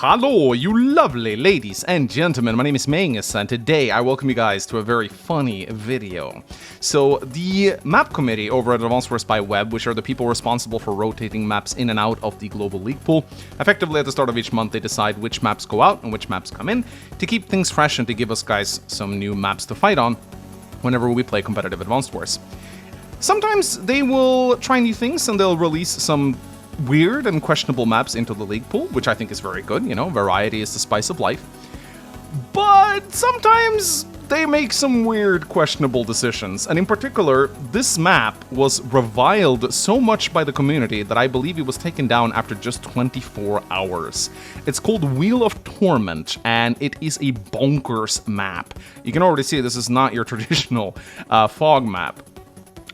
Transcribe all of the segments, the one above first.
Hello, you lovely ladies and gentlemen, my name is Mangus, and today I welcome you guys to a very funny video. So, the map committee over at Advanced Wars by Web, which are the people responsible for rotating maps in and out of the global league pool, effectively at the start of each month they decide which maps go out and which maps come in, to keep things fresh and to give us guys some new maps to fight on whenever we play competitive Advanced Wars. Sometimes they will try new things and they'll release some weird and questionable maps into the league pool, which I think is very good, you know, variety is the spice of life. But sometimes they make some weird, questionable decisions, and in particular, this map was reviled so much by the community that I believe it was taken down after just 24 hours. It's called Wheel of Torment, and it is a bonkers map. You can already see this is not your traditional fog map.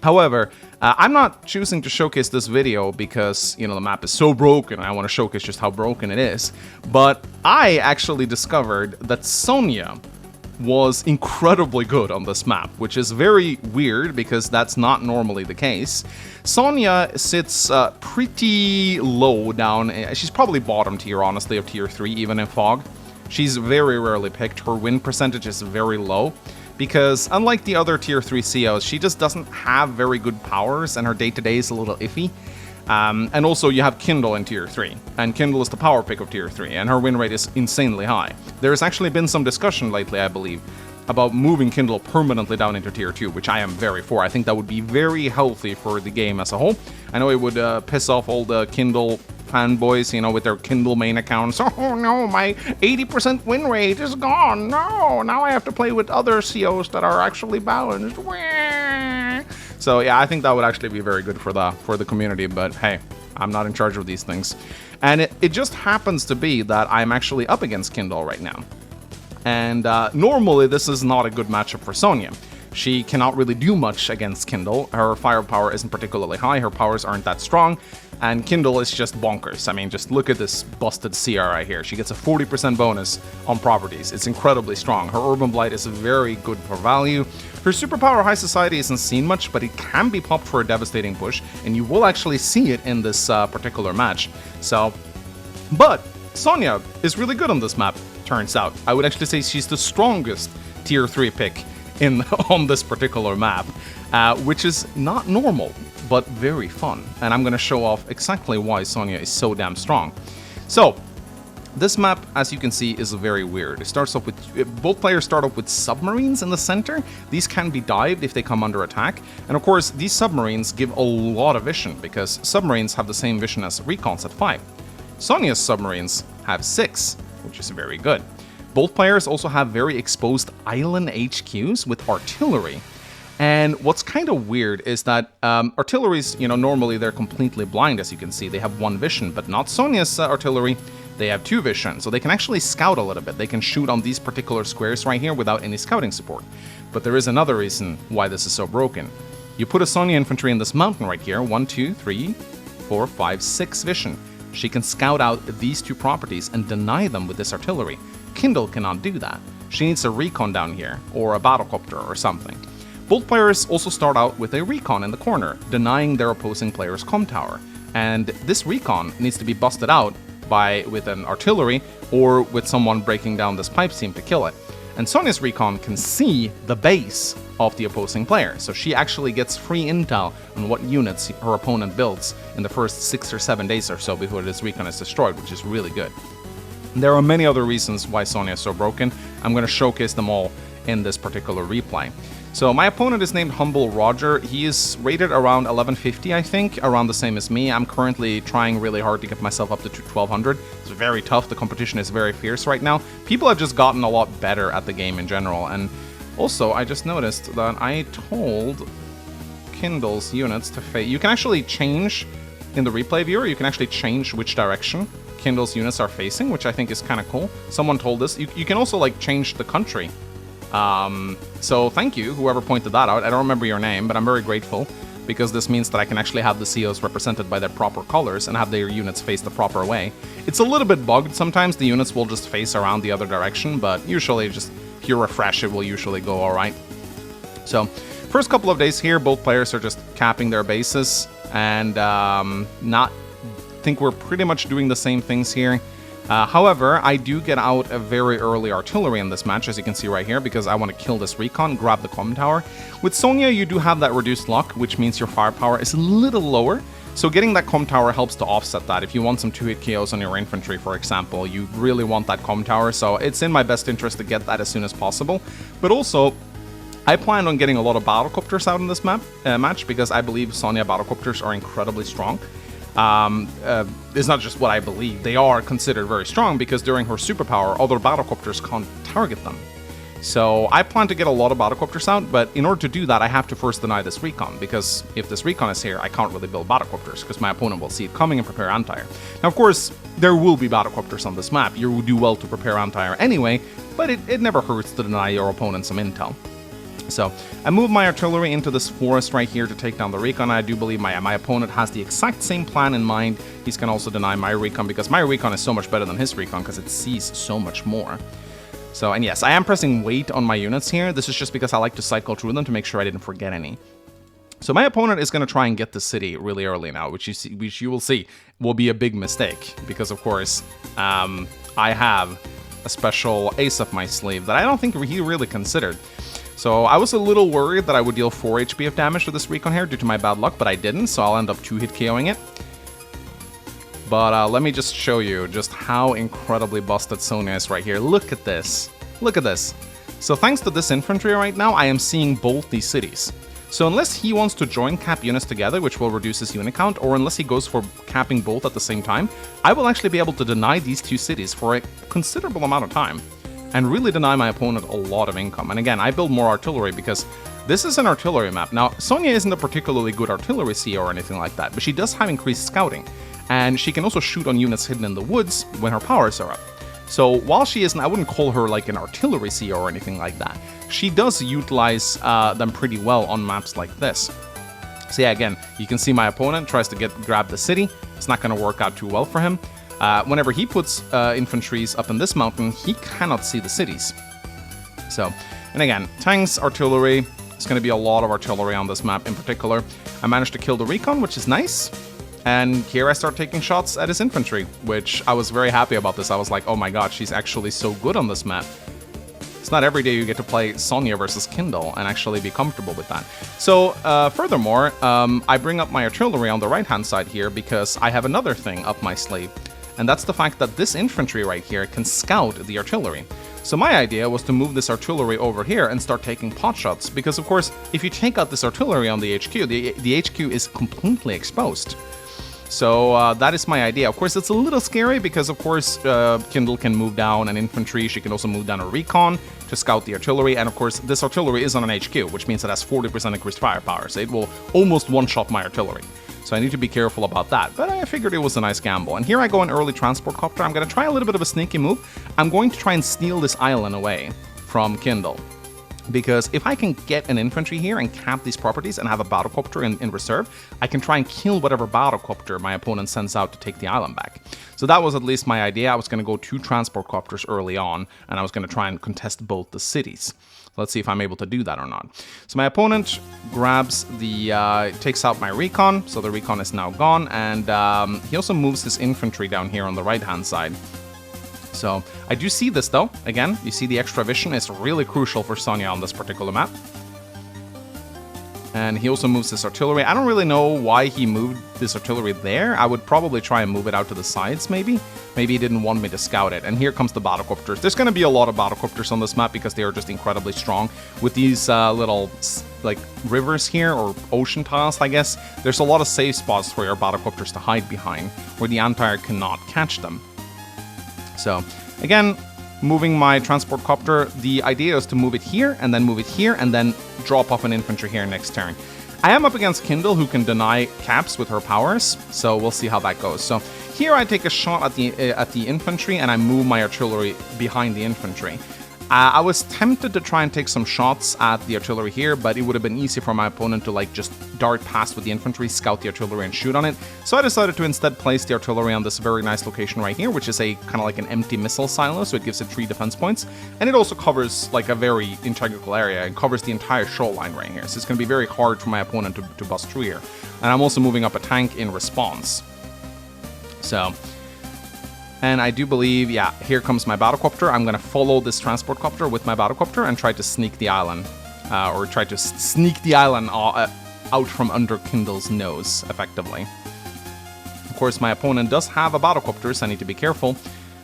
However, I'm not choosing to showcase this video because, you know, the map is so broken and I want to showcase just how broken it is. But I actually discovered that Sonja was incredibly good on this map, which is very weird because that's not normally the case. Sonja sits pretty low down. She's probably bottom tier, honestly, of tier 3, even in Fog. She's very rarely picked. Her win percentage is very low, because unlike the other tier 3 COs, she just doesn't have very good powers and her day-to-day is a little iffy. And also you have Kindle in tier 3, and Kindle is the power pick of tier 3, and her win rate is insanely high. There's actually been some discussion lately, I believe, about moving Kindle permanently down into tier 2, which I am very for. I think that would be very healthy for the game as a whole. I know it would piss off all the Kindle fanboys, you know, with their Kindle main accounts. Oh no, my 80% win rate is gone. No, now I have to play with other COs that are actually balanced. So yeah, I think that would actually be very good for the community, but hey, I'm not in charge of these things. And it just happens to be that I'm actually up against Kindle right now. And normally this is not a good matchup for Sonja. She cannot really do much against Kindle. Her firepower isn't particularly high, her powers aren't that strong, and Kindle is just bonkers. I mean, just look at this busted CR right here. She gets a 40% bonus on properties. It's incredibly strong. Her Urban Blight is very good for value. Her superpower High Society isn't seen much, but it can be popped for a devastating push, and you will actually see it in this particular match. So, but Sonja is really good on this map, turns out. I would actually say she's the strongest tier 3 pick on this particular map, which is not normal, but very fun. And I'm going to show off exactly why Sonja is so damn strong. So, this map, as you can see, is very weird. It starts off with, both players start off with submarines in the center. These can be dived if they come under attack. And of course, these submarines give a lot of vision, because submarines have the same vision as recons at 5. Sonja's submarines have 6, which is very good. Both players also have very exposed island HQs with artillery. And what's kind of weird is that artilleries, you know, normally they're completely blind, as you can see. They have 1 vision, but not Sonja's artillery. They have 2 vision, so they can actually scout a little bit. They can shoot on these particular squares right here without any scouting support. But there is another reason why this is so broken. You put a Sonja infantry in this mountain right here, 1, 2, 3, 4, 5, 6 vision. She can scout out these 2 properties and deny them with this artillery. Kindle cannot do that. She needs a recon down here, or a battlecopter or something. Both players also start out with a recon in the corner, denying their opposing player's comm tower. And this recon needs to be busted out with an artillery, or with someone breaking down this pipe seam to kill it. And Sonja's recon can see the base of the opposing player, so she actually gets free intel on what units her opponent builds in the first 6 or 7 days or so before this recon is destroyed, which is really good. There are many other reasons why Sonja is so broken. I'm going to showcase them all in this particular replay. So my opponent is named Humble Roger. He is rated around 1150, I think, around the same as me. I'm currently trying really hard to get myself up to 1200. It's very tough. The competition is very fierce right now. People have just gotten a lot better at the game in general. And also, I just noticed that I told Kindle's units to face. You can actually change in the replay viewer. You can actually change which direction Kindle's units are facing, which I think is kind of cool. Someone told us. You can also like change the country. So thank you, whoever pointed that out. I don't remember your name, but I'm very grateful, because this means that I can actually have the COs represented by their proper colors and have their units face the proper way. It's a little bit bugged sometimes. The units will just face around the other direction, but usually just if you refresh, it will usually go alright. So, first couple of days here, both players are just capping their bases, and think we're pretty much doing the same things here. However, I do get out a very early artillery in this match, as you can see right here, because I want to kill this recon, grab the comm tower. With Sonja, you do have that reduced luck, which means your firepower is a little lower. So getting that comm tower helps to offset that. If you want some 2-hit KOs on your infantry, for example, you really want that comm tower, so it's in my best interest to get that as soon as possible. But also, I plan on getting a lot of battlecopters out in this match, because I believe Sonja battlecopters are incredibly strong. It's not just what I believe, they are considered very strong, because during her superpower, other battlecopters can't target them. So I plan to get a lot of battlecopters out, but in order to do that, I have to first deny this recon, because if this recon is here, I can't really build battlecopters, because my opponent will see it coming and prepare anti-air. Now, of course, there will be battlecopters on this map. You will do well to prepare anti-air anyway, but it never hurts to deny your opponent some intel. So I move my artillery into this forest right here to take down the recon. I do believe my opponent has the exact same plan in mind. He's going to also deny my recon, because my recon is so much better than his recon, because it sees so much more. So, and yes, I am pressing wait on my units here. This is just because I like to cycle through them to make sure I didn't forget any. So my opponent is going to try and get the city really early now, which you will see will be a big mistake, because of course I have a special ace up my sleeve that I don't think he really considered. So I was a little worried that I would deal 4 HP of damage to this recon here due to my bad luck, but I didn't, so I'll end up 2-hit KOing it. But let me just show you just how incredibly busted Sonja is right here. Look at this. Look at this. So thanks to this infantry right now, I am seeing both these cities. So unless he wants to join cap units together, which will reduce his unit count, or unless he goes for capping both at the same time, I will actually be able to deny these two cities for a considerable amount of time, and really deny my opponent a lot of income. And again, I build more artillery because this is an artillery map. Now, Sonja isn't a particularly good artillery seer or anything like that, but she does have increased scouting, and she can also shoot on units hidden in the woods when her powers are up. So while she isn't, I wouldn't call her like an artillery seer or anything like that, she does utilize them pretty well on maps like this. So yeah, again, you can see my opponent tries to grab the city. It's not going to work out too well for him. Whenever he puts infantries up in this mountain, he cannot see the cities. So, and again, tanks, artillery, it's going to be a lot of artillery on this map in particular. I managed to kill the recon, which is nice. And here I start taking shots at his infantry, which I was very happy about this. I was like, oh my god, she's actually so good on this map. It's not every day you get to play Sonja versus Kindle and actually be comfortable with that. So, furthermore, I bring up my artillery on the right-hand side here because I have another thing up my sleeve. And that's the fact that this infantry right here can scout the artillery. So my idea was to move this artillery over here and start taking pot shots, because of course, if you take out this artillery on the HQ, the HQ is completely exposed. So that is my idea. Of course, it's a little scary because, of course, Kindle can move down an infantry. She can also move down a recon to scout the artillery. And, of course, this artillery is on an HQ, which means it has 40% increased firepower. So it will almost one-shot my artillery. So I need to be careful about that. But I figured it was a nice gamble. And here I go an early transport copter. I'm going to try a little bit of a sneaky move. I'm going to try and steal this island away from Kindle. Because if I can get an infantry here and cap these properties and have a battlecopter in reserve, I can try and kill whatever battlecopter my opponent sends out to take the island back. So that was at least my idea. I was going to go 2 transport copters early on, and I was going to try and contest both the cities. Let's see if I'm able to do that or not. So my opponent grabs takes out my recon, so the recon is now gone, and he also moves his infantry down here on the right-hand side. So I do see this though. Again, you see the extra vision is really crucial for Sonja on this particular map. And he also moves this artillery. I don't really know why he moved this artillery there. I would probably try and move it out to the sides, maybe. Maybe he didn't want me to scout it. And here comes the battlecopters. There's going to be a lot of battlecopters on this map because they are just incredibly strong. With these little, like, rivers here, or ocean tiles, I guess, there's a lot of safe spots for your battlecopters to hide behind, where the anti-air cannot catch them. So, again, moving my transport copter, the idea is to move it here, and then move it here, and then drop off an infantry here next turn. I am up against Kindle, who can deny caps with her powers, so we'll see how that goes. So, here I take a shot at the infantry, and I move my artillery behind the infantry. I was tempted to try and take some shots at the artillery here, but it would have been easy for my opponent to like just dart past with the infantry, scout the artillery, and shoot on it. So I decided to instead place the artillery on this very nice location right here, which is a kind of like an empty missile silo, so it gives it 3 defense points. And it also covers like a very integral area. It covers the entire shoreline right here, so it's going to be very hard for my opponent to bust through here. And I'm also moving up a tank in response. So And I do believe, yeah, here comes my battlecopter. I'm going to follow this transport copter with my battlecopter and try to sneak the island. Or try to sneak the island out from under Kindle's nose, effectively. Of course, my opponent does have a battlecopter, so I need to be careful.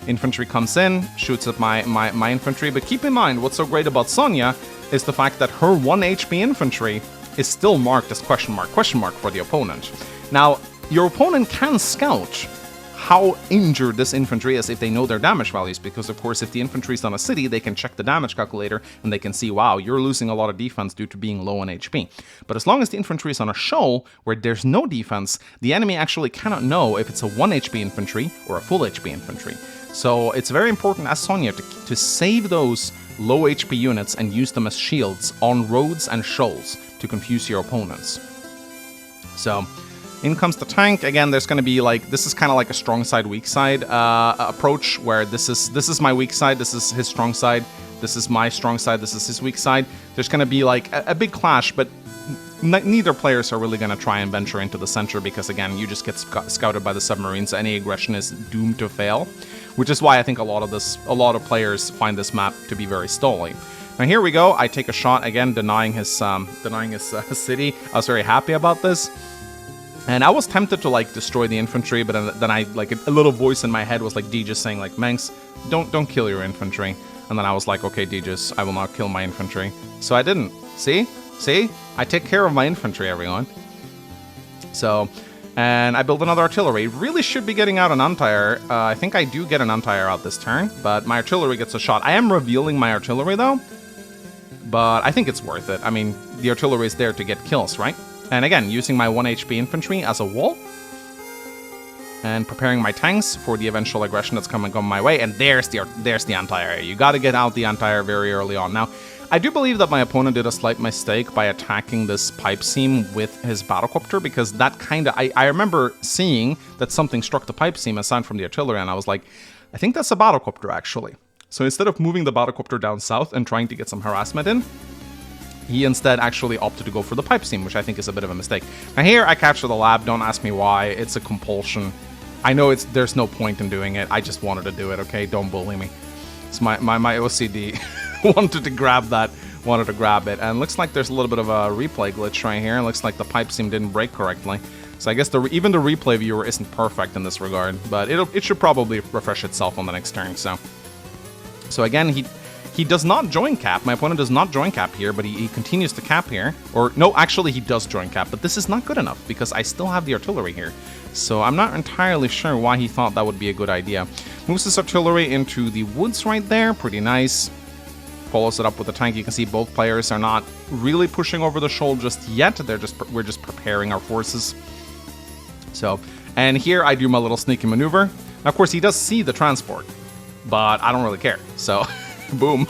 Infantry comes in, shoots at my infantry, but keep in mind, what's so great about Sonja is the fact that her 1 HP infantry is still marked as question mark for the opponent. Now, your opponent can scout how injured this infantry is if they know their damage values, because of course if the infantry is on a city, they can check the damage calculator and they can see, wow, you're losing a lot of defense due to being low on HP. But as long as the infantry is on a shoal where there's no defense, the enemy actually cannot know if it's a 1 HP infantry or a full HP infantry. So it's very important as Sonja to save those low HP units and use them as shields on roads and shoals to confuse your opponents. So in comes the tank. Again, there's going to be like, this is kind of like a strong side, weak side approach, where this is my weak side, this is his strong side, this is my strong side, this is his weak side. There's going to be like a big clash, but neither players are really going to try and venture into the center because, again, you just get scouted by the submarines. Any aggression is doomed to fail, which is why I think a lot of players find this map to be very stalling. Now here we go. I take a shot again, denying his city. I was very happy about this. And I was tempted to like destroy the infantry, but then I like a little voice in my head was like Deegis saying like, Mangs, don't kill your infantry. And then I was like, okay, Deegis, I will not kill my infantry. So I didn't. See, I take care of my infantry, everyone. So, and I build another artillery. Really should be getting out an anti-air. I think I do get an anti-air out this turn, but my artillery gets a shot. I am revealing my artillery though, but I think it's worth it. I mean, the artillery is there to get kills, right? And again, using my 1 HP infantry as a wall. And preparing my tanks for the eventual aggression that's coming my way. And there's the anti-air. You gotta get out the anti-air very early on. Now, I do believe that my opponent did a slight mistake by attacking this pipe seam with his battlecopter, because that kinda... I remember seeing that something struck the pipe seam aside from the artillery, and I was like, I think that's a battlecopter, actually. So instead of moving the battlecopter down south and trying to get some harassment in, he instead actually opted to go for the pipe seam, which I think is a bit of a mistake. Now here, I capture the lab. Don't ask me why. It's a compulsion. I know there's no point in doing it. I just wanted to do it, okay? Don't bully me. It's my OCD wanted to grab it. And looks like there's a little bit of a replay glitch right here. It looks like the pipe seam didn't break correctly. So I guess even the replay viewer isn't perfect in this regard. But it should probably refresh itself on the next turn, so... So again, he does not join cap. My opponent does not join cap here, but he continues to cap here. Or, no, actually he does join cap, but this is not good enough because I still have the artillery here. So I'm not entirely sure why he thought that would be a good idea. Moves his artillery into the woods right there. Pretty nice. Follows it up with a tank. You can see both players are not really pushing over the shoal just yet. We're just preparing our forces. So, and here I do my little sneaky maneuver. Now, of course, he does see the transport, but I don't really care. So... Boom.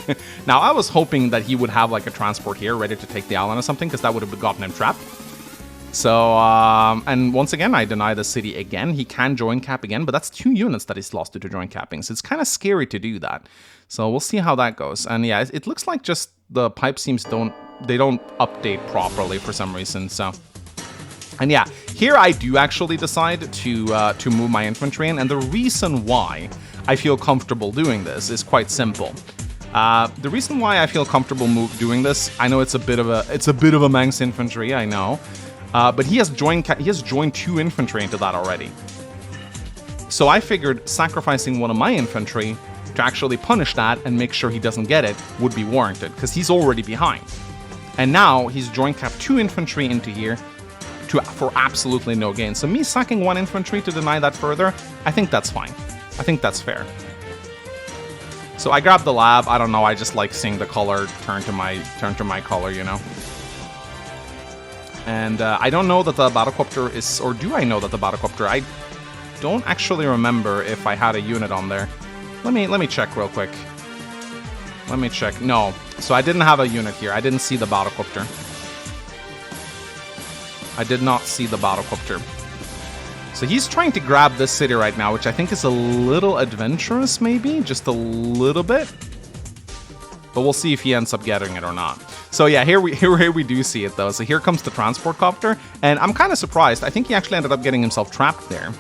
Now, I was hoping that he would have like a transport here ready to take the island or something, because that would have gotten him trapped. So, and once again, I deny the city again. He can join cap again, but that's 2 units that he's lost due to join capping. So it's kind of scary to do that. So we'll see how that goes. And yeah, it looks like just the pipe seams don't update properly for some reason. So, and yeah, here I do actually decide to move my infantry in. And the reason why I feel comfortable doing this is quite simple. The reason why I feel comfortable doing this, I know it's a bit of a Manx infantry, I know, but he has joined 2 infantry into that already. So I figured sacrificing one of my infantry to actually punish that and make sure he doesn't get it would be warranted, because he's already behind. And now he's joined cap 2 infantry into here for absolutely no gain. So me sacking 1 infantry to deny that further, I think that's fine. I think that's fair. So I grabbed the lab. I don't know. I just like seeing the color turn to my color, you know. And I don't know that the battlecopter is, or do I know that the battlecopter? I don't actually remember if I had a unit on there. Let me check real quick. Let me check. No. So I didn't have a unit here. I didn't see the battlecopter. I did not see the battlecopter. So he's trying to grab this city right now, which I think is a little adventurous, maybe? Just a little bit? But we'll see if he ends up getting it or not. So yeah, here we do see it, though. So here comes the transport copter, and I'm kind of surprised. I think he actually ended up getting himself trapped there.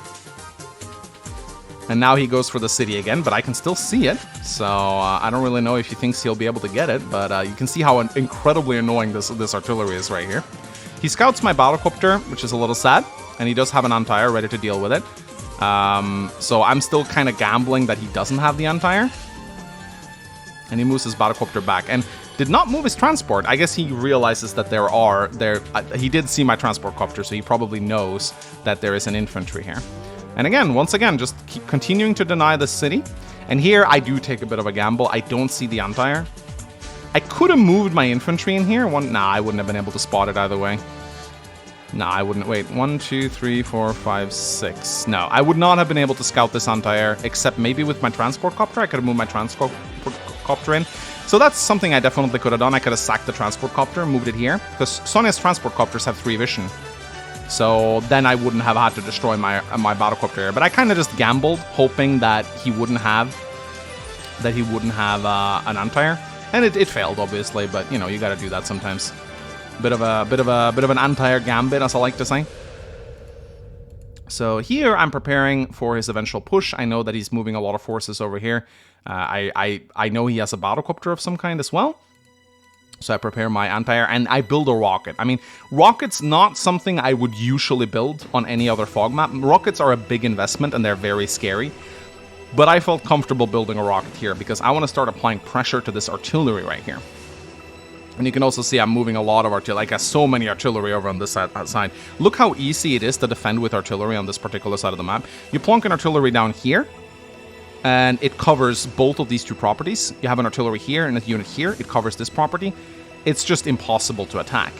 And now he goes for the city again, but I can still see it. So I don't really know if he thinks he'll be able to get it, but you can see how incredibly annoying this artillery is right here. He scouts my battlecopter, which is a little sad, and he does have an Antire ready to deal with it. So I'm still kind of gambling that he doesn't have the Antire. And he moves his battlecopter back, and did not move his transport. I guess he realizes that he did see my transport copter, so he probably knows that there is an infantry here. And again, once again, just keep continuing to deny the city. And here, I do take a bit of a gamble. I don't see the Antire. I could have moved my infantry in here. Nah, I wouldn't have been able to spot it either way. Nah, I wouldn't. Wait, 1, 2, 3, 4, 5, 6. No, I would not have been able to scout this Antire, except maybe with my transport copter. I could have moved my transport copter in. So that's something I definitely could have done. I could have sacked the transport copter and moved it here, because Sonja's transport copters have 3 vision. So then I wouldn't have had to destroy my battlecopter here. But I kind of just gambled, hoping that he wouldn't have an Antire, and it failed obviously. But you know, you got to do that sometimes. Bit of an Antire gambit, as I like to say. So here I'm preparing for his eventual push. I know that he's moving a lot of forces over here. I know he has a battlecopter of some kind as well. So I prepare my Antire, and I build a rocket. I mean, rockets not something I would usually build on any other fog map. Rockets are a big investment, and they're very scary. But I felt comfortable building a rocket here, because I want to start applying pressure to this artillery right here. And you can also see I'm moving a lot of artillery. I got so many artillery over on this side. Look how easy it is to defend with artillery on this particular side of the map. You plonk an artillery down here, and it covers both of these 2 properties. You have an artillery here and a unit here. It covers this property. It's just impossible to attack.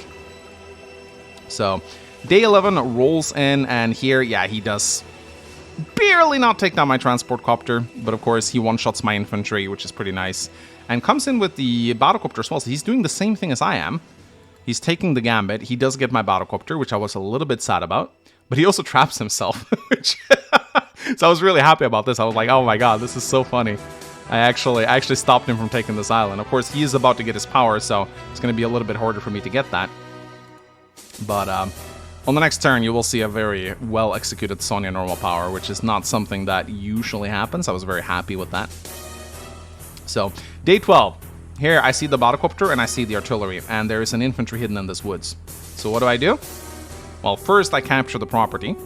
So, day 11 rolls in, and here, yeah, he does barely not take down my transport copter, but of course he one-shots my infantry, which is pretty nice, and comes in with the battlecopter as well. So he's doing the same thing as I am. He's taking the gambit. He does get my battlecopter, which I was a little bit sad about, but he also traps himself, which so I was really happy about this. I was like, oh my god, this is so funny. I actually stopped him from taking this island. Of course, he is about to get his power, so it's going to be a little bit harder for me to get that. But on the next turn, you will see a very well-executed Sonja normal power, which is not something that usually happens. I was very happy with that. So, day 12. Here, I see the battlecopter and I see the artillery, and there is an infantry hidden in this woods. So what do? Well, first I capture the property.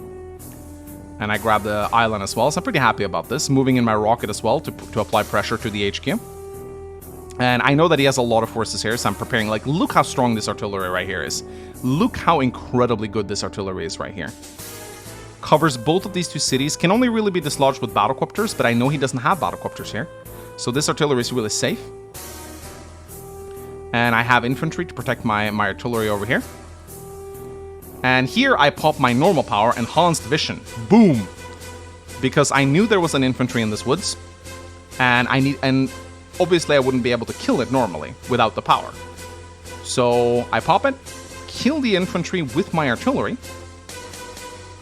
And I grab the island as well, so I'm pretty happy about this. Moving in my rocket as well to apply pressure to the HQ. And I know that he has a lot of forces here, so I'm preparing, like, look how strong this artillery right here is. Look how incredibly good this artillery is right here. Covers both of these 2 cities, can only really be dislodged with battlecopters, but I know he doesn't have battlecopters here. So this artillery is really safe. And I have infantry to protect my artillery over here. And here I pop my normal power and Holland's division. Boom! Because I knew there was an infantry in this woods. And obviously I wouldn't be able to kill it normally without the power. So I pop it, kill the infantry with my artillery,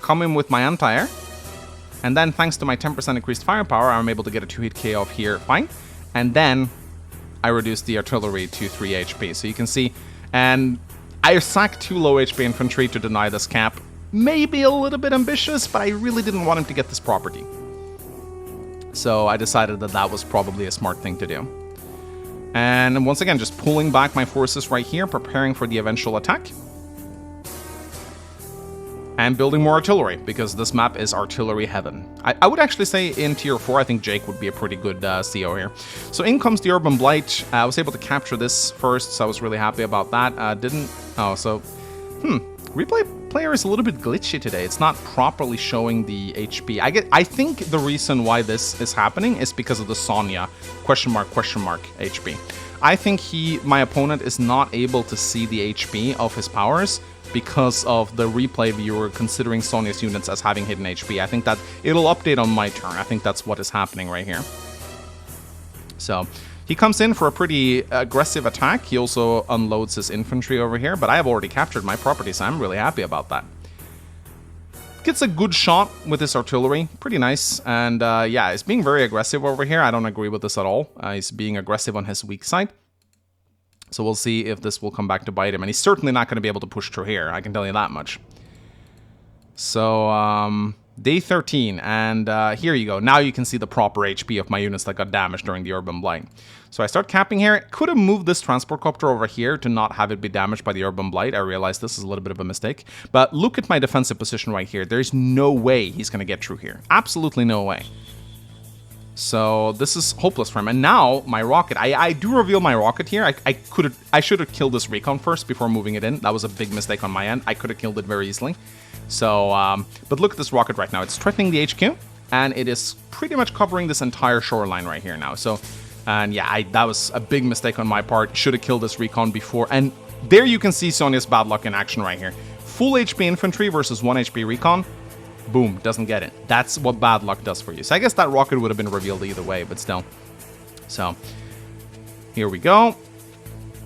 come in with my Antire, and then thanks to my 10% increased firepower, I'm able to get a 2-hit KO here, fine. And then I reduce the artillery to 3 HP. So you can see, and I sacked 2 low HP infantry to deny this cap. Maybe a little bit ambitious, but I really didn't want him to get this property. So I decided that that was probably a smart thing to do. And once again, just pulling back my forces right here, preparing for the eventual attack. And building more artillery, because this map is artillery heaven. I would actually say in tier 4, I think Jake would be a pretty good CO here. So in comes the Urban Blight. I was able to capture this first, so I was really happy about that. Replay player is a little bit glitchy today. It's not properly showing the HP. I think the reason why this is happening is because of the Sonja question mark HP. I think my opponent is not able to see the HP of his powers because of the replay viewer considering Sonja's units as having hidden HP. I think that it'll update on my turn. I think that's what is happening right here. So he comes in for a pretty aggressive attack. He also unloads his infantry over here, but I have already captured my property, so I'm really happy about that. Gets a good shot with his artillery. Pretty nice. And yeah, he's being very aggressive over here. I don't agree with this at all. He's being aggressive on his weak side. So we'll see if this will come back to bite him. And he's certainly not going to be able to push through here. I can tell you that much. So, Day 13, and here you go. Now you can see the proper HP of my units that got damaged during the Urban Blight. So I start capping here. Could have moved this transport copter over here to not have it be damaged by the Urban Blight. I realize this is a little bit of a mistake. But look at my defensive position right here. There's no way he's going to get through here. Absolutely no way. So this is hopeless for him. And now my rocket, I do reveal my rocket here. I should have killed this recon first before moving it in. That was a big mistake on my end. I could have killed it very easily. So, but look at this rocket right now. It's threatening the HQ, and it is pretty much covering this entire shoreline right here now. So, and yeah, that was a big mistake on my part. Should have killed this recon before. And there you can see Sonja's bad luck in action right here. Full HP infantry versus 1 HP recon. Boom, doesn't get it. That's what bad luck does for you. So I guess that rocket would have been revealed either way, but still. So, here we go.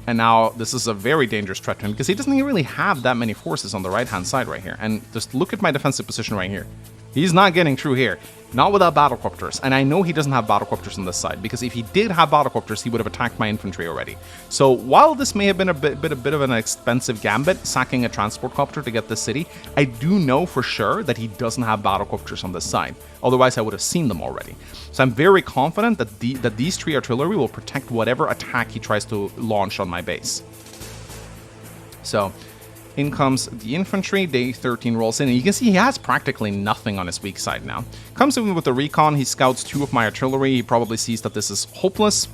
And now this is a very dangerous threat to him because he doesn't really have that many forces on the right-hand side right here. And just look at my defensive position right here. He's not getting through here. Not without battlecopters. And I know he doesn't have battlecopters on this side because if he did have battlecopters, he would have attacked my infantry already. So while this may have been a bit of an expensive gambit, sacking a transport copter to get this city, I do know for sure that he doesn't have battlecopters on this side. Otherwise, I would have seen them already. So I'm very confident that these 3 artillery will protect whatever attack he tries to launch on my base. So in comes the infantry. Day 13 rolls in, and you can see he has practically nothing on his weak side now. Comes in with the recon, he scouts 2 of my artillery, he probably sees that this is hopeless.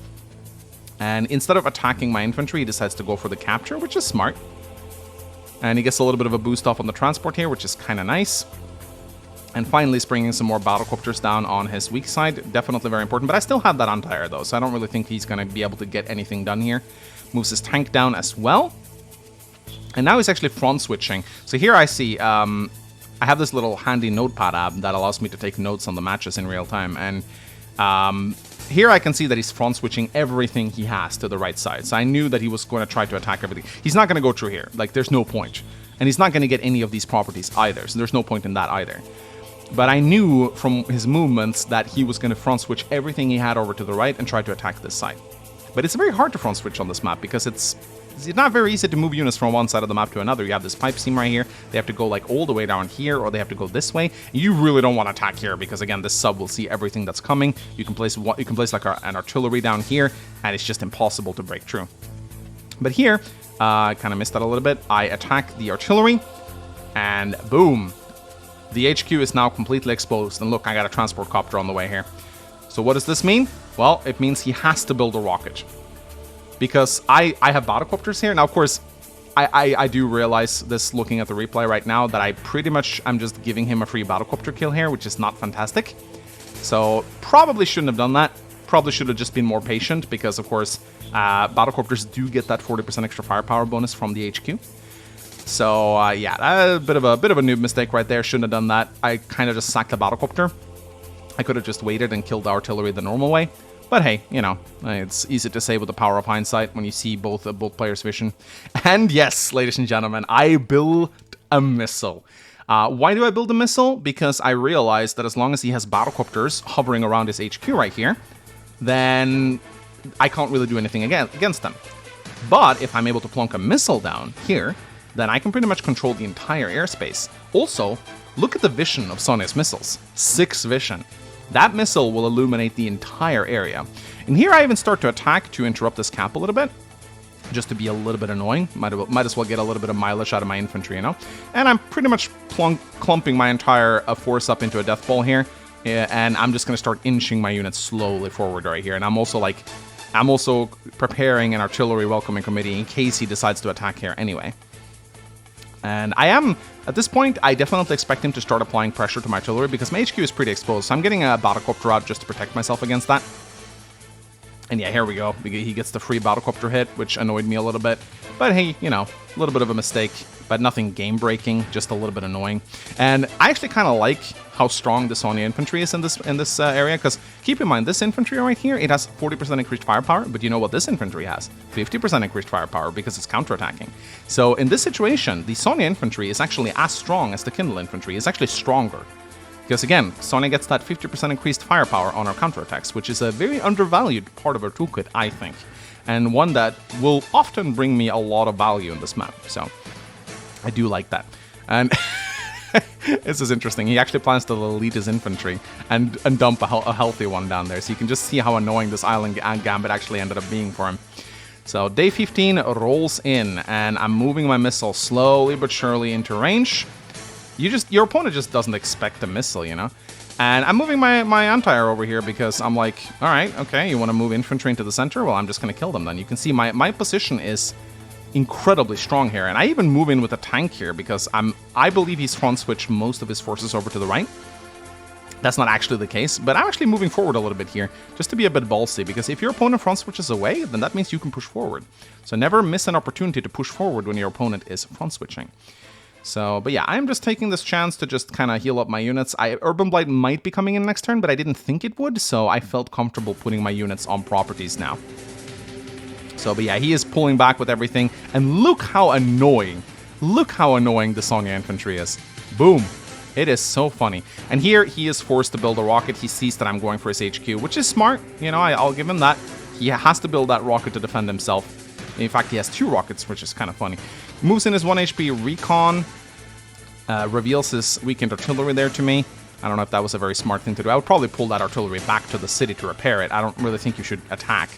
And instead of attacking my infantry, he decides to go for the capture, which is smart. And he gets a little bit of a boost off on the transport here, which is kind of nice. And finally, bringing some more battlecopters down on his weak side. Definitely very important, but I still have that anti-air though, so I don't really think he's going to be able to get anything done here. Moves his tank down as well. And now he's actually front switching. So here I see, I have this little handy notepad app that allows me to take notes on the matches in real time. And here I can see that he's front switching everything he has to the right side. So I knew that he was going to try to attack everything. He's not going to go through here. Like, there's no point. And he's not going to get any of these properties either. So there's no point in that either. But I knew from his movements that he was going to front switch everything he had over to the right and try to attack this side. But it's very hard to front switch on this map because it's not very easy to move units from one side of the map to another. You have this pipe seam right here. They have to go like all the way down here, or they have to go this way. You really don't want to attack here because again, this sub will see everything that's coming. You can place like an artillery down here, and it's just impossible to break through. But here, I kind of missed that a little bit. I attack the artillery, and boom, the HQ is now completely exposed. And look, I got a transport copter on the way here. So what does this mean? Well, it means he has to build a rocket. Because I have battlecopters here. Now, of course, I do realize this looking at the replay right now that I'm just giving him a free battlecopter kill here, which is not fantastic. So probably shouldn't have done that. Probably should have just been more patient because, of course, battlecopters do get that 40% extra firepower bonus from the HQ. So yeah, a bit of a noob mistake right there. Shouldn't have done that. I kind of just sacked the battlecopter. I could have just waited and killed the artillery the normal way. But hey, you know, it's easy to say with the power of hindsight when you see both players' vision. And yes, ladies and gentlemen, I built a missile. Why do I build a missile? Because I realized that as long as he has battlecopters hovering around his HQ right here, then I can't really do anything against them. But if I'm able to plonk a missile down here, then I can pretty much control the entire airspace. Also, look at the vision of Sonja's missiles. 6 vision. That missile will illuminate the entire area. And here I even start to attack to interrupt this cap a little bit, just to be a little bit annoying. Might as well get a little bit of mileage out of my infantry, you know? And I'm pretty much clumping my entire force up into a death ball here, and I'm just going to start inching my units slowly forward right here. And I'm also preparing an artillery welcoming committee in case he decides to attack here anyway. And at this point, I definitely expect him to start applying pressure to my artillery because my HQ is pretty exposed. So I'm getting a battlecopter out just to protect myself against that. And yeah, here we go. He gets the free battlecopter hit, which annoyed me a little bit. But hey, you know, a little bit of a mistake, but nothing game-breaking, just a little bit annoying. And I actually kind of like how strong the Sonja infantry is in this area, because keep in mind, this infantry right here, it has 40% increased firepower, but you know what this infantry has? 50% increased firepower because it's counterattacking. So in this situation, the Sonja infantry is actually as strong as the Kindle infantry. It's actually stronger. Because again, Sonja gets that 50% increased firepower on our counterattacks, which is a very undervalued part of her toolkit, I think. And one that will often bring me a lot of value in this map. So I do like that. And This is interesting. He actually plans to delete his infantry and dump a healthy one down there. So you can just see how annoying this island gambit actually ended up being for him. So day 15 rolls in, and I'm moving my missile slowly but surely into range. Your opponent just doesn't expect a missile, you know? And I'm moving my anti-air over here because I'm like, all right, okay, you want to move infantry into the center? Well, I'm just going to kill them then. You can see my position is incredibly strong here, and I even move in with a tank here because I believe he's front switched most of his forces over to the right. That's not actually the case, but I'm actually moving forward a little bit here just to be a bit ballsy, because if your opponent front switches away, then that means you can push forward. So never miss an opportunity to push forward when your opponent is front switching. So, but yeah, I'm just taking this chance to just kind of heal up my units. Urban Blight might be coming in next turn, but I didn't think it would, so I felt comfortable putting my units on properties now. So, but yeah, he is pulling back with everything, and look how annoying the Sonja infantry is. Boom. It is so funny. And here, he is forced to build a rocket. He sees that I'm going for his HQ, which is smart. You know, I'll give him that. He has to build that rocket to defend himself. In fact, he has 2 rockets, which is kind of funny. Moves in his 1 HP recon. Reveals his weakened artillery there to me. I don't know if that was a very smart thing to do. I would probably pull that artillery back to the city to repair it. I don't really think you should attack.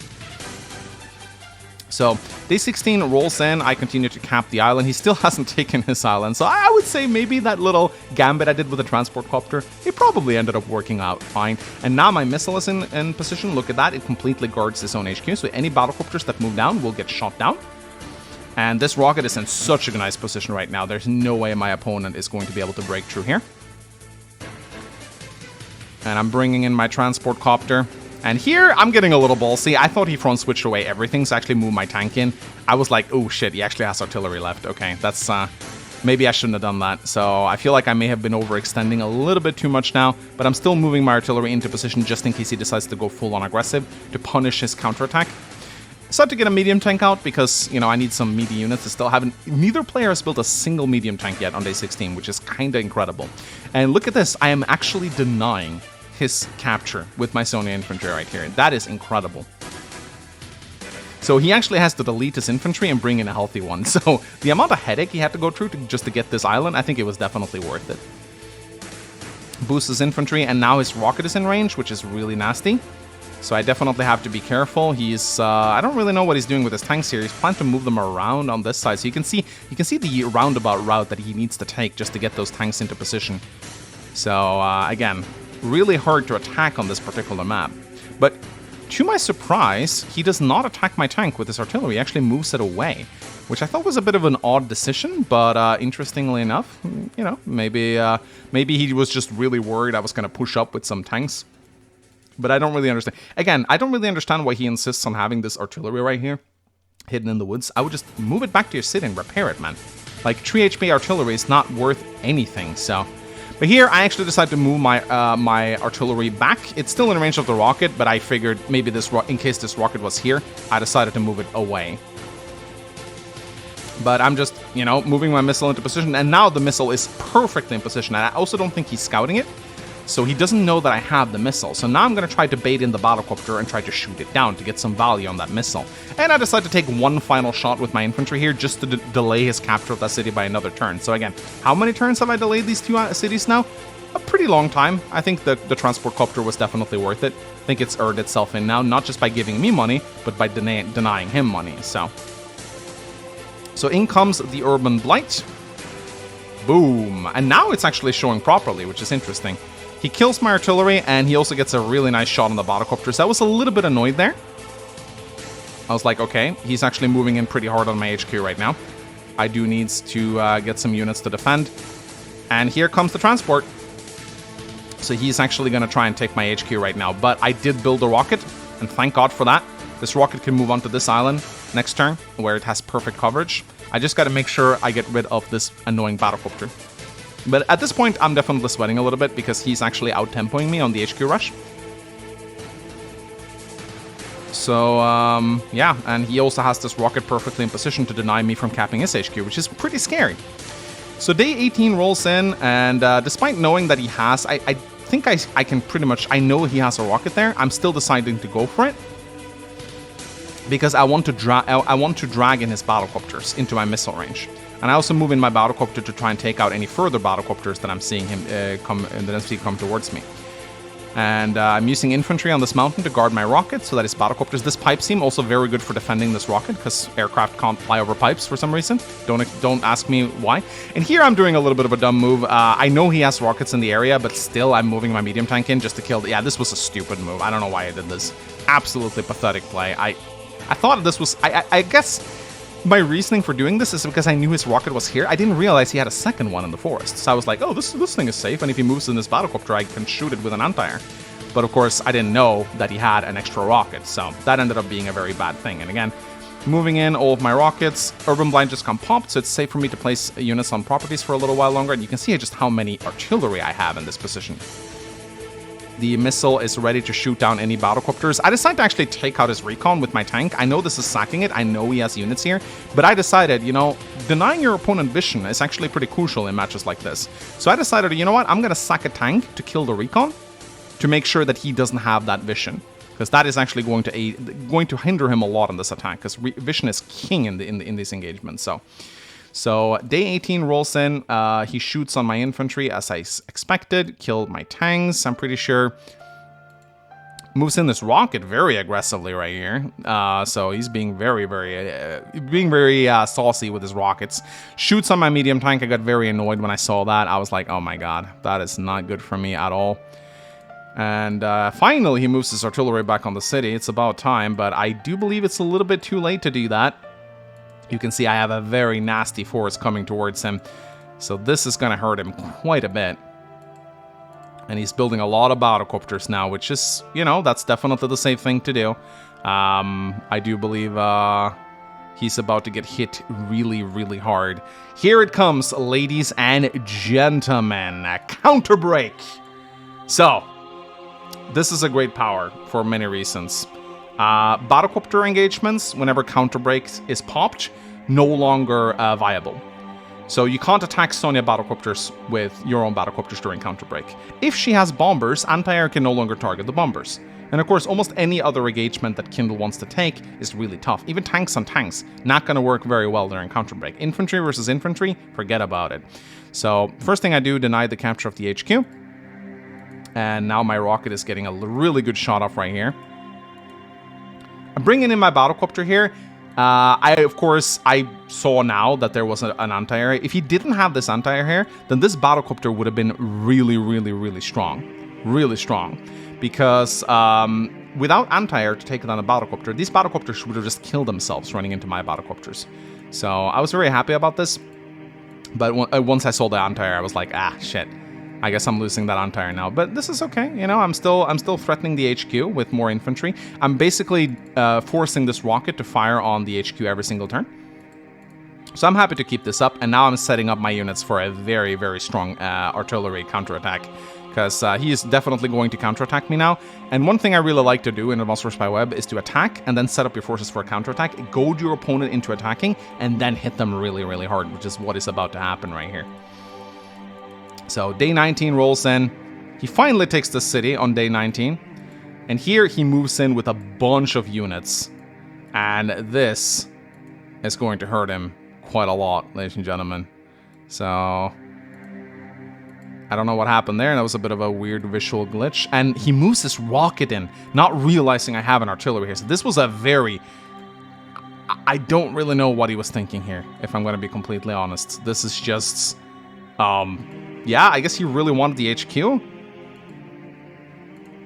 So, day 16 rolls in, I continue to cap the island. He still hasn't taken his island, so I would say maybe that little gambit I did with the transport copter, it probably ended up working out fine. And now my missile is in position. Look at that, it completely guards its own HQ, so any battlecopters that move down will get shot down. And this rocket is in such a nice position right now. There's no way my opponent is going to be able to break through here. And I'm bringing in my transport copter. And here, I'm getting a little ballsy. I thought he front switched away everything, so I actually moved my tank in. I was like, oh shit, he actually has artillery left. Okay, that's, maybe I shouldn't have done that. So I feel like I may have been overextending a little bit too much now, but I'm still moving my artillery into position just in case he decides to go full on aggressive to punish his counterattack. Start to get a medium tank out because, you know, I need some meaty units. I still haven't, neither player has built a single medium tank yet on day 16, which is kind of incredible. And look at this, I am actually denying his capture with my Sonja infantry right here. That is incredible. So he actually has to delete his infantry and bring in a healthy one. So the amount of headache he had to go through just to get this island, I think it was definitely worth it. Boosts his infantry, and now his rocket is in range, which is really nasty. So I definitely have to be careful. He's, I don't really know what he's doing with his tanks here. He's planning to move them around on this side. So you can see the roundabout route that he needs to take just to get those tanks into position. So again, really hard to attack on this particular map. But to my surprise, he does not attack my tank with his artillery. He actually moves it away, which I thought was a bit of an odd decision, but interestingly enough, you know, maybe he was just really worried I was going to push up with some tanks. But I don't really understand. Again, I don't really understand why he insists on having this artillery right here hidden in the woods. I would just move it back to your city and repair it, man. Like, 3 HP artillery is not worth anything, so... But here, I actually decided to move my artillery back. It's still in range of the rocket, but I figured maybe in case this rocket was here, I decided to move it away. But I'm just, you know, moving my missile into position, and now the missile is perfectly in position. And I also don't think he's scouting it, so he doesn't know that I have the missile. So now I'm going to try to bait in the battlecopter and try to shoot it down to get some value on that missile. And I decided to take one final shot with my infantry here just to delay his capture of that city by another turn. So again, how many turns have I delayed these 2 cities now? A pretty long time. I think the transport copter was definitely worth it. I think it's earned itself in now, not just by giving me money, but by denying him money. So in comes the Urban Blight. Boom. And now it's actually showing properly, which is interesting. He kills my artillery, and he also gets a really nice shot on the battlecopters. I was a little bit annoyed there. I was like, okay, he's actually moving in pretty hard on my HQ right now. I do need to get some units to defend. And here comes the transport. So he's actually going to try and take my HQ right now. But I did build a rocket, and thank God for that. This rocket can move onto this island next turn, where it has perfect coverage. I just got to make sure I get rid of this annoying battlecopter. But at this point, I'm definitely sweating a little bit because he's actually out-tempoing me on the HQ rush. So, yeah, and he also has this rocket perfectly in position to deny me from capping his HQ, which is pretty scary. So day 18 rolls in, and despite knowing that he has, I think I can pretty much, I know he has a rocket there, I'm still deciding to go for it. Because I want to drag in his battlecopters into my missile range. And I also move in my battlecopter to try and take out any further battlecopters that I'm seeing him come towards me. And I'm using infantry on this mountain to guard my rocket, so that his battlecopters. This pipe seam also very good for defending this rocket, because aircraft can't fly over pipes for some reason. Don't ask me why. And here I'm doing a little bit of a dumb move. I know he has rockets in the area, but still I'm moving my medium tank in just to kill. Yeah, this was a stupid move. I don't know why I did this. Absolutely pathetic play. I thought this was. I guess my reasoning for doing this is because I knew his rocket was here. I didn't realize he had a second one in the forest. So I was like, oh, this thing is safe, and if he moves in this battlecopter, I can shoot it with an anti-air. But of course, I didn't know that he had an extra rocket, so that ended up being a very bad thing. And again, moving in all of my rockets, Urban Blind just got popped, so it's safe for me to place units on properties for a little while longer. And you can see just how many artillery I have in this position. The missile is ready to shoot down any battlecopters. I decided to actually take out his recon with my tank. I know this is sacking it. I know he has units here. But I decided, you know, denying your opponent vision is actually pretty crucial in matches like this. So I decided, you know what? I'm going to sack a tank to kill the recon to make sure that he doesn't have that vision. Because that is actually going to hinder him a lot in this attack. Because vision is king in these engagements. So day 18 rolls in, he shoots on my infantry as I expected, killed my tanks, I'm pretty sure. Moves in this rocket very aggressively right here. So he's being very saucy with his rockets. Shoots on my medium tank. I got very annoyed when I saw that. I was like, oh my god, that is not good for me at all. And finally he moves his artillery back on the city. It's about time, but I do believe it's a little bit too late to do that. You can see I have a very nasty force coming towards him. So this is going to hurt him quite a bit. And he's building a lot of battlecopters now, which is, you know, that's definitely the safe thing to do. I do believe he's about to get hit really, really hard. Here it comes, ladies and gentlemen. A counter break. So, this is a great power for many reasons. Battlecopter engagements, whenever counter break is popped, no longer viable. So you can't attack Sonja battlecopters with your own battlecopters during counter break. If she has bombers, anti-air can no longer target the bombers. And of course, almost any other engagement that Kindle wants to take is really tough. Even tanks on tanks, not going to work very well during counter break. Infantry versus infantry, forget about it. So first thing I do, deny the capture of the HQ. And now my rocket is getting a really good shot off right here. I'm bringing in my battlecopter here. Of course, I saw now that there was an anti-air. If he didn't have this anti-air here, then this battlecopter would have been really, really, really strong. Really strong. Because without anti-air to take down a battlecopter, these battlecopters would have just killed themselves running into my battlecopters. So I was very happy about this. But once I saw the anti-air, I was like, ah, shit. I guess I'm losing that anti-air now, but this is okay. You know, I'm still threatening the HQ with more infantry. I'm basically forcing this rocket to fire on the HQ every single turn. So I'm happy to keep this up, and now I'm setting up my units for a very, very strong artillery counterattack, because he is definitely going to counterattack me now. And one thing I really like to do in Advanced Warfare by Web is to attack and then set up your forces for a counterattack, goad your opponent into attacking, and then hit them really, really hard, which is what is about to happen right here. So day 19 rolls in. He finally takes the city on day 19. And here he moves in with a bunch of units. And this is going to hurt him quite a lot, ladies and gentlemen. So I don't know what happened there. That was a bit of a weird visual glitch. And he moves this rocket in, not realizing I have an artillery here. So this was a very... I don't really know what he was thinking here, if I'm going to be completely honest. This is just... yeah, I guess he really wanted the HQ.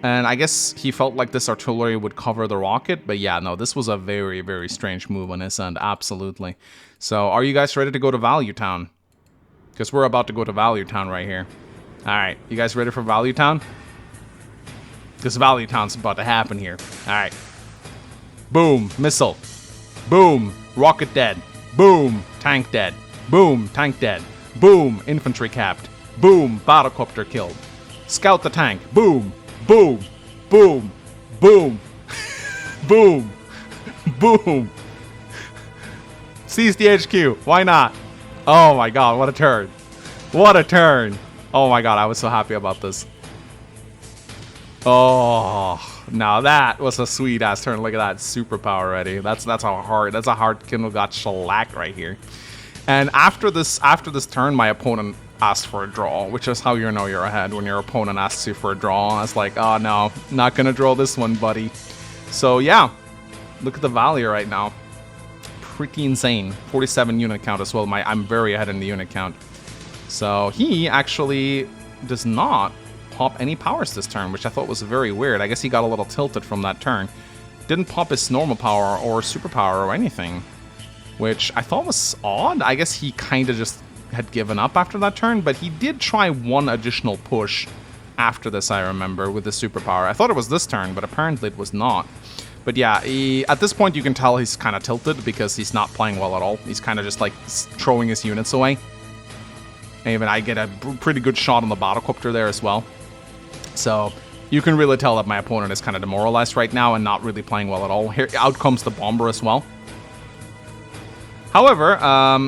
And I guess he felt like this artillery would cover the rocket. But yeah, no, this was a very, very strange move on his end. Absolutely. So are you guys ready to go to Value Town? Because we're about to go to Value Town right here. Alright, you guys ready for Value Town? Because Value Town's about to happen here. Alright. Boom, missile. Boom, rocket dead. Boom, tank dead. Boom, tank dead. Boom, infantry capped. Boom, battlecopter killed. Scout the tank. Boom, boom, boom, boom, boom, boom. Seize the HQ. Why not? Oh my god, what a turn. What a turn. Oh my god, I was so happy about this. Oh, now that was a sweet ass turn. Look at that superpower already. That's how hard Kindle got shellacked right here. And after this turn, my opponent asked for a draw, which is how you know you're ahead, when your opponent asks you for a draw. I was like, oh no, not gonna draw this one, buddy. So yeah, look at the value right now. Pretty insane. 47 unit count as well. I'm very ahead in the unit count. So he actually does not pop any powers this turn, which I thought was very weird. I guess he got a little tilted from that turn. Didn't pop his normal power or superpower or anything, which I thought was odd. I guess he kind of just had given up after that turn, but he did try one additional push after this, I remember, with the superpower. I thought it was this turn, but apparently it was not. But yeah, at this point you can tell he's kind of tilted because he's not playing well at all. He's kind of just like throwing his units away. And even I get a pretty good shot on the battlecopter there as well. So you can really tell that my opponent is kind of demoralized right now and not really playing well at all. Here, out comes the bomber as well. However,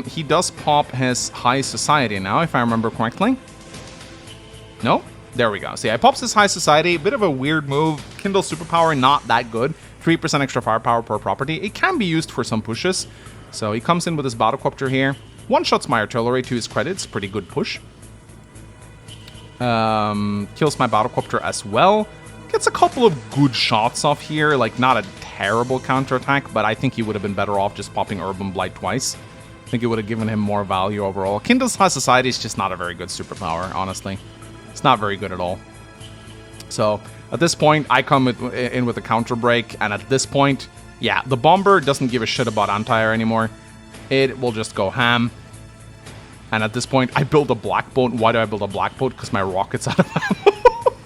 he does pop his High Society now, if I remember correctly. No? There we go. See, I pops his High Society. Bit of a weird move. Kindle Superpower, not that good. 3% extra firepower per property. It can be used for some pushes. So he comes in with his battlecopter here. One-shots my artillery to his credit. It's a pretty good push. Kills my battlecopter as well. Gets a couple of good shots off here. Like, not a terrible counterattack, but I think he would have been better off just popping Urban Blight twice. I think it would have given him more value overall. Kindle's High Society is just not a very good superpower, honestly. It's not very good at all. So, at this point, I come in with a counter break, and at this point, yeah, the bomber doesn't give a shit about anti-air anymore. It will just go ham. And at this point, I build a black boat. Why do I build a black boat? Because my rocket's out of ammo.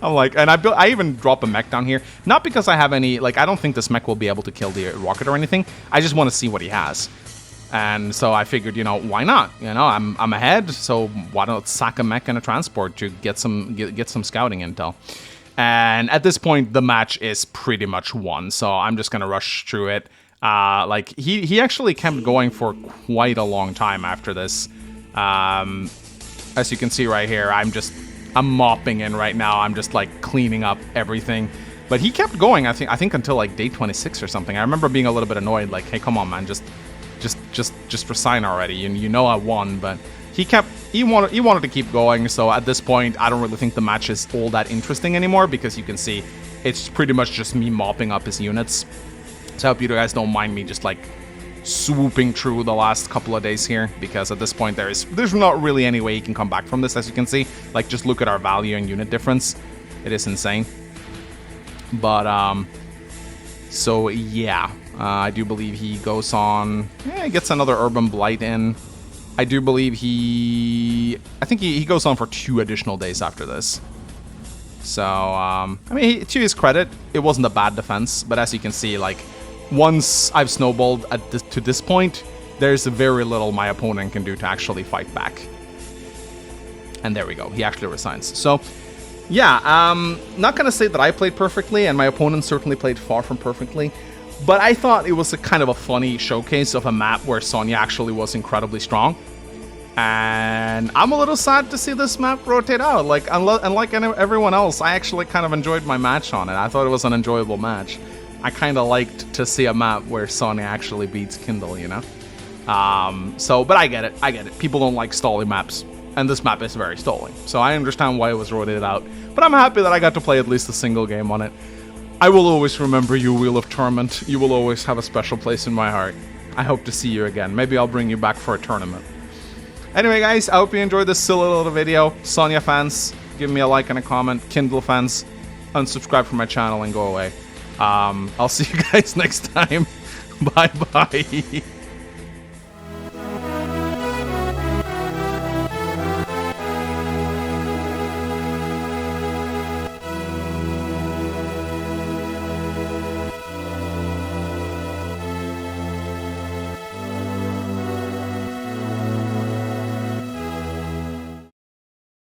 I'm like, and I even drop a mech down here. Not because I have any, like, I don't think this mech will be able to kill the rocket or anything. I just want to see what he has. And so I figured, you know, why not? You know, I'm ahead, so why don't sack a mech and a transport to get some scouting intel. And at this point, the match is pretty much won. So I'm just gonna rush through it. Like he actually kept going for quite a long time after this. As you can see right here, I'm mopping in right now. I'm just like cleaning up everything. But he kept going. I think until like day 26 or something. I remember being a little bit annoyed. Like, hey, come on, man, just resign already. And you know I won, but he wanted to keep going. So at this point, I don't really think the match is all that interesting anymore because you can see it's pretty much just me mopping up his units. So I hope you guys don't mind me just like swooping through the last couple of days here, because at this point there's not really any way you can come back from this, as you can see. Like, just look at our value and unit difference. It is insane. But so yeah, I do believe he goes on, gets another Urban Blight in. I do believe I think he goes on for 2 additional days after this. So I mean, to his credit, it wasn't a bad defense, but as you can see, like, once I've snowballed to this point, there's very little my opponent can do to actually fight back. And there we go, he actually resigns. So yeah, not gonna say that I played perfectly, and my opponent certainly played far from perfectly, but I thought it was a kind of a funny showcase of a map where Sonja actually was incredibly strong. And I'm a little sad to see this map rotate out. Like, unlike everyone else, I actually kind of enjoyed my match on it. I thought it was an enjoyable match. I kind of liked to see a map where Sonja actually beats Kindle, you know? But I get it. People don't like stalling maps, and this map is very stalling. So I understand why it was rotated out, but I'm happy that I got to play at least a single game on it. I will always remember you, Wheel of Torment. You will always have a special place in my heart. I hope to see you again. Maybe I'll bring you back for a tournament. Anyway, guys, I hope you enjoyed this silly little video. Sonja fans, give me a like and a comment. Kindle fans, unsubscribe from my channel and go away. I'll see you guys next time. Bye-bye.